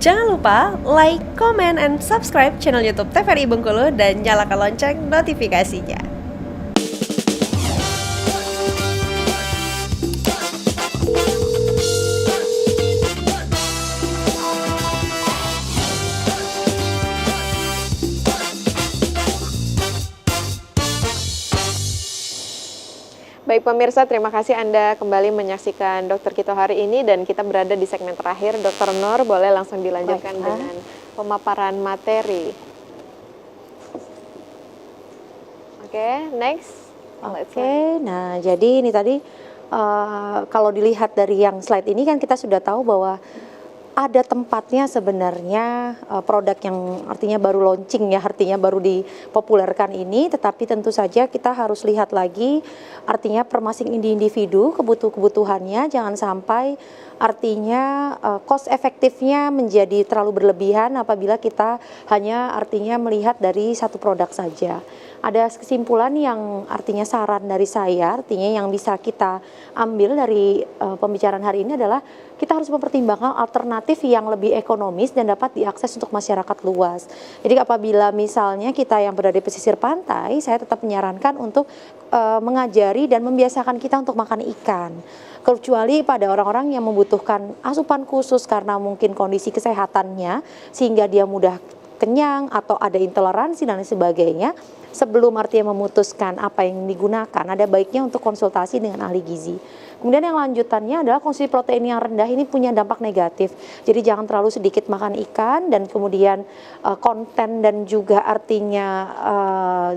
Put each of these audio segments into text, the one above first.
Jangan lupa like, comment, and subscribe channel YouTube TVRI Bengkulu dan nyalakan lonceng notifikasinya. Baik pemirsa, terima kasih Anda kembali menyaksikan Dokter Kito hari ini dan kita berada di segmen terakhir. Dr. Nur, boleh langsung dilanjutkan dengan pemaparan materi. Oke, next. Oke, nah jadi ini tadi kalau dilihat dari yang slide ini kan kita sudah tahu bahwa ada tempatnya sebenarnya produk yang artinya baru launching ya, artinya baru dipopulerkan ini, tetapi tentu saja kita harus lihat lagi artinya per masing individu kebutuhannya, jangan sampai artinya cost efektifnya menjadi terlalu berlebihan apabila kita hanya artinya melihat dari satu produk saja. Ada kesimpulan yang artinya saran dari saya, artinya yang bisa kita ambil dari pembicaraan hari ini adalah kita harus mempertimbangkan alternatif yang lebih ekonomis dan dapat diakses untuk masyarakat luas. Jadi apabila misalnya kita yang berada di pesisir pantai, saya tetap menyarankan untuk mengajari dan membiasakan kita untuk makan ikan. Kecuali pada orang-orang yang membutuhkan asupan khusus karena mungkin kondisi kesehatannya sehingga dia mudah kenyang atau ada intoleransi dan lain sebagainya, sebelum artinya memutuskan apa yang digunakan, ada baiknya untuk konsultasi dengan ahli gizi. Kemudian yang lanjutannya adalah konsumsi protein yang rendah ini punya dampak negatif. Jadi jangan terlalu sedikit makan ikan dan kemudian konten dan juga artinya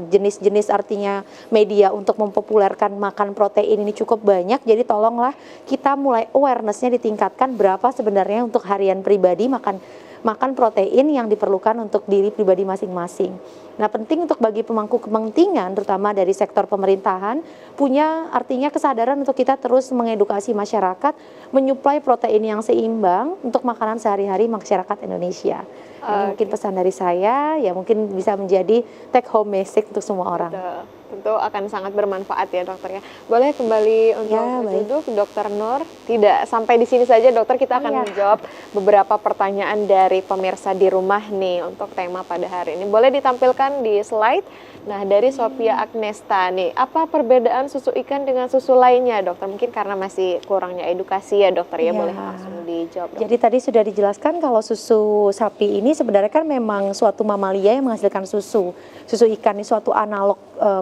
jenis-jenis artinya media untuk mempopulerkan makan protein ini cukup banyak. Jadi tolonglah kita mulai awareness-nya ditingkatkan berapa sebenarnya untuk harian pribadi makan protein yang diperlukan untuk diri pribadi masing-masing. Nah, penting untuk bagi pemangku kepentingan, terutama dari sektor pemerintahan, punya artinya kesadaran untuk kita terus mengedukasi masyarakat, menyuplai protein yang seimbang untuk makanan sehari-hari masyarakat Indonesia. Mungkin pesan dari saya, ya mungkin bisa menjadi take home message untuk semua orang. Betul. Tentu akan sangat bermanfaat ya dokter ya. Boleh kembali untuk duduk Dokter Nur. Tidak sampai di sini saja dokter, kita akan menjawab beberapa pertanyaan dari pemirsa di rumah nih untuk tema pada hari ini. Boleh ditampilkan di slide. Nah, dari Sophia Agnesta nih, apa perbedaan susu ikan dengan susu lainnya dokter? Mungkin karena masih kurangnya edukasi ya dokter ya, boleh langsung dijawab dokter. Jadi tadi sudah dijelaskan kalau susu sapi ini sebenarnya kan memang suatu mamalia yang menghasilkan susu. Susu ikan ini suatu analog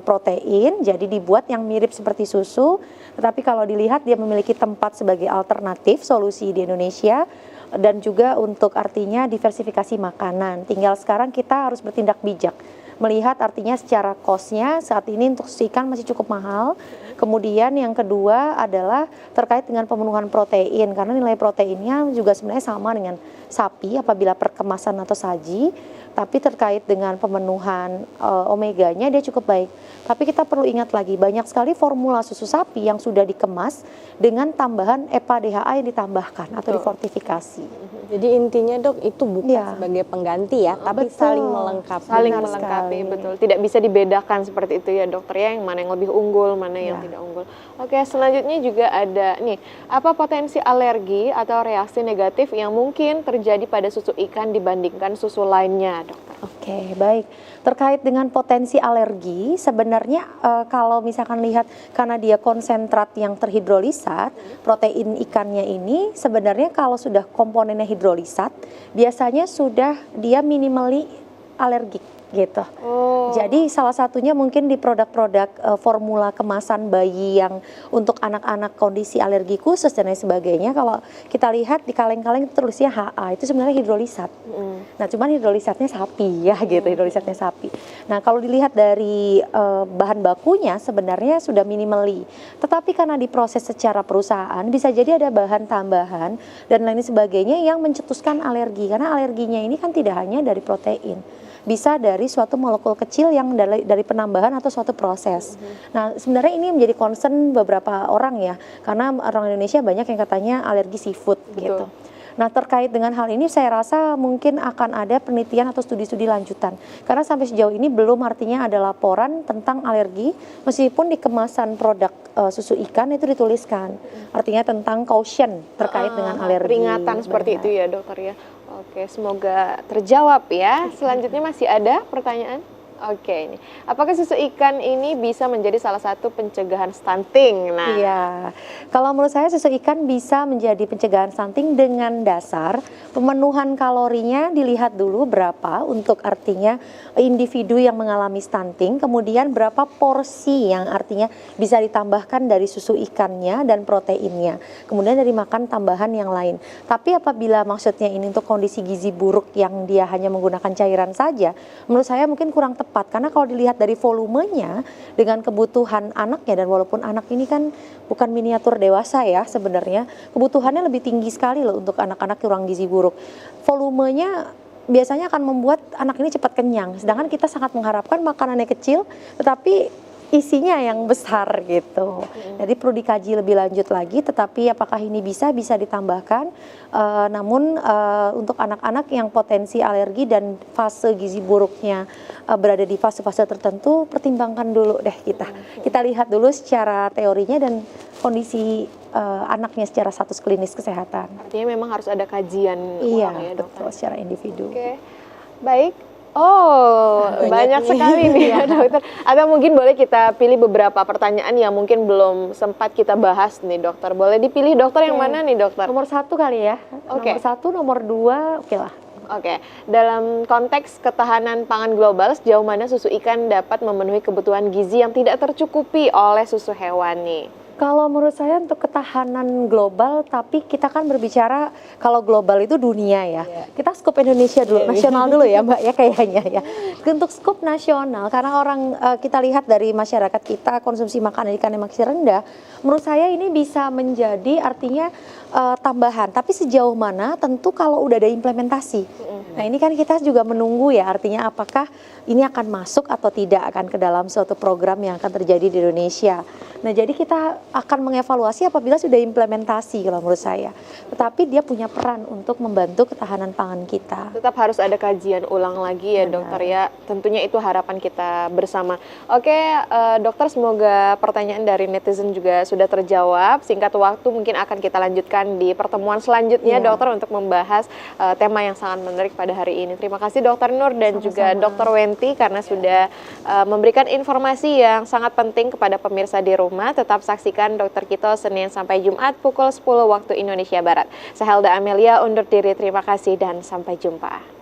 protein, jadi dibuat yang mirip seperti susu, tetapi kalau dilihat dia memiliki tempat sebagai alternatif solusi di Indonesia dan juga untuk artinya diversifikasi makanan. Tinggal sekarang kita harus bertindak bijak. Melihat artinya secara cost-nya saat ini untuk susu ikan masih cukup mahal. Kemudian yang kedua adalah terkait dengan pemenuhan protein, karena nilai proteinnya juga sebenarnya sama dengan sapi apabila perkemasan atau saji, tapi terkait dengan pemenuhan omeganya dia cukup baik. Tapi kita perlu ingat lagi, banyak sekali formula susu sapi yang sudah dikemas dengan tambahan EPA-DHA yang ditambahkan atau difortifikasi. Jadi intinya dok, itu bukan sebagai pengganti ya, tapi saling melengkapi. Saling melengkapi, betul. Tidak bisa dibedakan seperti itu ya dokter ya, yang mana yang lebih unggul, mana yang tidak unggul. Oke, selanjutnya juga ada nih, apa potensi alergi atau reaksi negatif yang mungkin terjadi pada susu ikan dibandingkan susu lainnya dokter? Oke, baik. Terkait dengan potensi alergi, sebenarnya kalau misalkan lihat karena dia konsentrat yang terhidrolisat, protein ikannya ini sebenarnya kalau sudah komponennya hidrolisat, biasanya sudah dia minimally alergik gitu. Jadi salah satunya mungkin di produk-produk formula kemasan bayi yang untuk anak-anak kondisi alergi khusus dan lain sebagainya, kalau kita lihat di kaleng-kaleng tulisnya HA, itu sebenarnya hidrolisat. Nah, cuman hidrolisatnya sapi ya gitu, hidrolisatnya sapi. Nah, kalau dilihat dari bahan bakunya sebenarnya sudah minimally. Tetapi karena diproses secara perusahaan, bisa jadi ada bahan tambahan dan lain sebagainya yang mencetuskan alergi. Karena alerginya ini kan tidak hanya dari protein, bisa dari suatu molekul kecil yang dari penambahan atau suatu proses. Nah, sebenarnya ini menjadi concern beberapa orang ya, karena orang Indonesia banyak yang katanya alergi seafood gitu. Nah, terkait dengan hal ini saya rasa mungkin akan ada penelitian atau studi-studi lanjutan. Karena sampai sejauh ini belum artinya ada laporan tentang alergi, meskipun di kemasan produk susu ikan itu dituliskan. Artinya tentang caution terkait dengan alergi. Peringatan seperti Benar. itu ya dokter ya. Oke, semoga terjawab ya. Selanjutnya masih ada pertanyaan? Oke, ini. Apakah susu ikan ini bisa menjadi salah satu pencegahan stunting? Nah, Iya, kalau menurut saya susu ikan bisa menjadi pencegahan stunting dengan dasar pemenuhan kalorinya dilihat dulu berapa untuk artinya individu yang mengalami stunting, kemudian berapa porsi yang artinya bisa ditambahkan dari susu ikannya dan proteinnya, kemudian dari makan tambahan yang lain. Tapi apabila maksudnya ini untuk kondisi gizi buruk yang dia hanya menggunakan cairan saja, menurut saya mungkin kurang tepat, karena kalau dilihat dari volumenya dengan kebutuhan anaknya, dan walaupun anak ini kan bukan miniatur dewasa ya sebenarnya, kebutuhannya lebih tinggi sekali loh untuk anak-anak kurang gizi buruk. Volumenya biasanya akan membuat anak ini cepat kenyang, sedangkan kita sangat mengharapkan makanannya kecil tetapi isinya yang besar gitu. Jadi perlu dikaji lebih lanjut lagi, tetapi apakah ini bisa ditambahkan. Namun untuk anak-anak yang potensi alergi dan fase gizi buruknya berada di fase-fase tertentu, pertimbangkan dulu deh kita. Kita lihat dulu secara teorinya dan kondisi anaknya secara status klinis kesehatan. artinya memang harus ada kajian Iya, ulang ya dokter. betul, secara individu. Oke, baik. Oh, banyak sekali nih ya dokter. Atau mungkin boleh kita pilih beberapa pertanyaan yang mungkin belum sempat kita bahas nih dokter. Boleh dipilih dokter yang mana nih dokter? Nomor 1 kali ya. Oke. Nomor 1, nomor 2, oke lah. Oke, dalam konteks ketahanan pangan global, sejauh mana susu ikan dapat memenuhi kebutuhan gizi yang tidak tercukupi oleh susu hewani? Kalau menurut saya untuk ketahanan global, tapi kita kan berbicara kalau global itu dunia ya. Kita skop Indonesia dulu, nasional dulu ya Mbak ya kayaknya ya. Untuk skop nasional, karena orang kita lihat dari masyarakat kita konsumsi makanan ikan yang masih rendah, menurut saya ini bisa menjadi artinya tambahan. Tapi sejauh mana tentu kalau udah ada implementasi. Nah ini kan kita juga menunggu ya, artinya apakah ini akan masuk atau tidak akan ke dalam suatu program yang akan terjadi di Indonesia. Nah jadi kita akan mengevaluasi apabila sudah implementasi kalau menurut saya. Tetapi dia punya peran untuk membantu ketahanan pangan kita. Tetap harus ada kajian ulang lagi ya dokter ya. Tentunya itu harapan kita bersama. Oke dokter, semoga pertanyaan dari netizen juga sudah terjawab. Singkat waktu mungkin akan kita lanjutkan di pertemuan selanjutnya dokter untuk membahas tema yang sangat menarik pada hari ini. Terima kasih dokter Nur dan juga dokter Wenti karena sudah memberikan informasi yang sangat penting kepada pemirsa di rumah. Tetap saksikan Dokter Kito Senin sampai Jumat pukul 10 waktu Indonesia Barat. Saya Helda Amelia undur diri, terima kasih dan sampai jumpa.